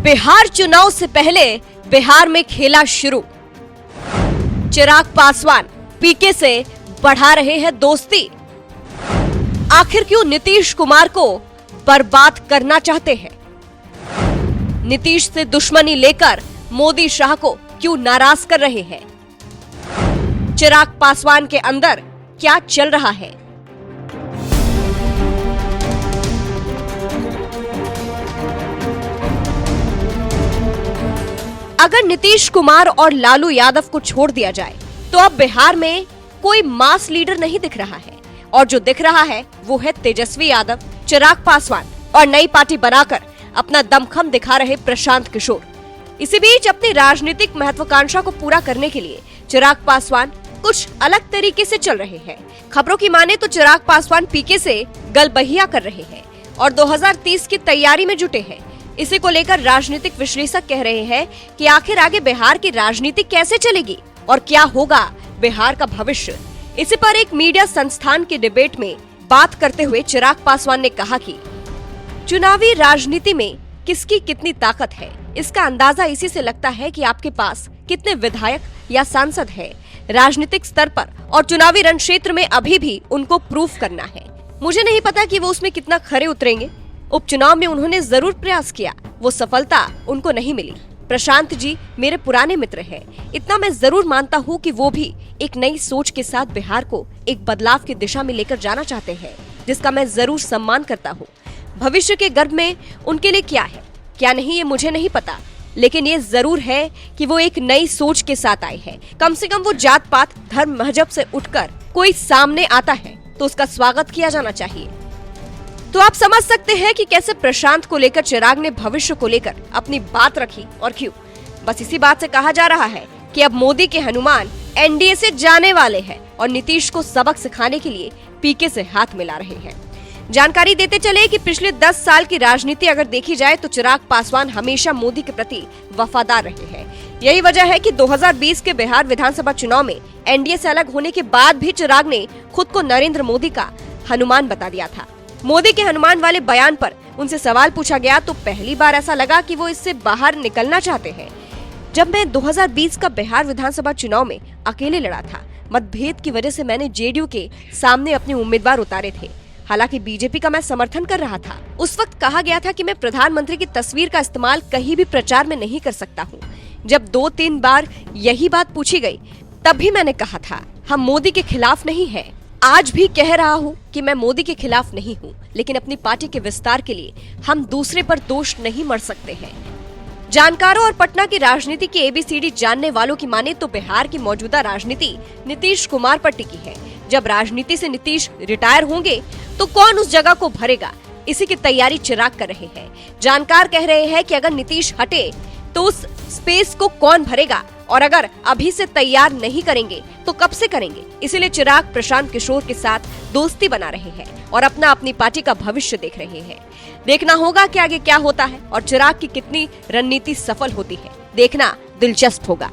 बिहार चुनाव से पहले बिहार में खेला शुरू। चिराग पासवान पीके से बढ़ा रहे हैं दोस्ती। आखिर क्यों नीतीश कुमार को बर्बाद करना चाहते हैं? नीतीश से दुश्मनी लेकर मोदी शाह को क्यों नाराज कर रहे हैं? चिराग पासवान के अंदर क्या चल रहा है? अगर नीतीश कुमार और लालू यादव को छोड़ दिया जाए तो अब बिहार में कोई मास लीडर नहीं दिख रहा है, और जो दिख रहा है वो है तेजस्वी यादव, चिराग पासवान और नई पार्टी बनाकर अपना दमखम दिखा रहे प्रशांत किशोर। इसी बीच अपनी राजनीतिक महत्वाकांक्षा को पूरा करने के लिए चिराग पासवान कुछ अलग तरीके से चल रहे हैं। खबरों की माने तो चिराग पासवान पीके से गलबहिया कर रहे हैं और 2030 की तैयारी में जुटे हैं। इसी को लेकर राजनीतिक विश्लेषक कह रहे हैं कि आखिर आगे बिहार की राजनीति कैसे चलेगी और क्या होगा बिहार का भविष्य। इसी पर एक मीडिया संस्थान के डिबेट में बात करते हुए चिराग पासवान ने कहा कि चुनावी राजनीति में किसकी कितनी ताकत है, इसका अंदाजा इसी से लगता है कि आपके पास कितने विधायक या सांसद है। राजनीतिक स्तर पर और चुनावी रण क्षेत्र में अभी भी उनको प्रूफ करना है। मुझे नहीं पता कि वो उसमें कितना खरे उतरेंगे। उपचुनाव में उन्होंने जरूर प्रयास किया, वो सफलता उनको नहीं मिली। प्रशांत जी मेरे पुराने मित्र हैं, इतना मैं जरूर मानता हूँ कि वो भी एक नई सोच के साथ बिहार को एक बदलाव की दिशा में लेकर जाना चाहते हैं, जिसका मैं जरूर सम्मान करता हूँ। भविष्य के गर्भ में उनके लिए क्या है क्या नहीं ये मुझे नहीं पता, लेकिन ये जरूर है कि वो एक नई सोच के साथ आए हैं। कम से कम वो जात पात धर्म मजहब से उठकर कोई सामने आता है तो उसका स्वागत किया जाना चाहिए। तो आप समझ सकते हैं कि कैसे प्रशांत को लेकर चिराग ने भविष्य को लेकर अपनी बात रखी और क्यों। बस इसी बात से कहा जा रहा है कि अब मोदी के हनुमान एनडीए से जाने वाले हैं और नीतीश को सबक सिखाने के लिए पीके से हाथ मिला रहे हैं। जानकारी देते चले कि पिछले 10 साल की राजनीति अगर देखी जाए तो चिराग पासवान हमेशा मोदी के प्रति वफादार रहे हैं। यही वजह है कि 2020 के बिहार विधानसभा चुनाव में एनडीए से अलग होने के बाद भी चिराग ने खुद को नरेंद्र मोदी का हनुमान बता दिया था। मोदी के हनुमान वाले बयान पर उनसे सवाल पूछा गया तो पहली बार ऐसा लगा कि वो इससे बाहर निकलना चाहते हैं। जब मैं 2020 का बिहार विधानसभा चुनाव में अकेले लड़ा था, मतभेद की वजह से मैंने जेडीयू के सामने अपने उम्मीदवार उतारे थे। हालांकि बीजेपी का मैं समर्थन कर रहा था। उस वक्त कहा गया था कि मैं प्रधानमंत्री की तस्वीर का इस्तेमाल कहीं भी प्रचार में नहीं कर सकता हूँ। जब 2-3 बार यही बात पूछी गई तब भी मैंने कहा था हम मोदी के खिलाफ नहीं है। आज भी कह रहा हूँ कि मैं मोदी के खिलाफ नहीं हूँ, लेकिन अपनी पार्टी के विस्तार के लिए हम दूसरे पर दोष नहीं मढ़ सकते हैं। जानकारों और पटना की राजनीति की एबीसीडी जानने वालों की माने तो बिहार की मौजूदा राजनीति नीतीश कुमार पर टिकी है। जब राजनीति से नीतीश रिटायर होंगे तो कौन उस जगह को भरेगा, इसी की तैयारी चिराग कर रहे हैं। जानकार कह रहे हैं कि अगर नीतीश हटे तो उस स्पेस को कौन भरेगा, और अगर अभी से तैयार नहीं करेंगे तो कब से करेंगे। इसलिए चिराग प्रशांत किशोर के साथ दोस्ती बना रहे हैं और अपनी पार्टी का भविष्य देख रहे हैं। देखना होगा कि आगे क्या होता है और चिराग की कितनी रणनीति सफल होती है, देखना दिलचस्प होगा।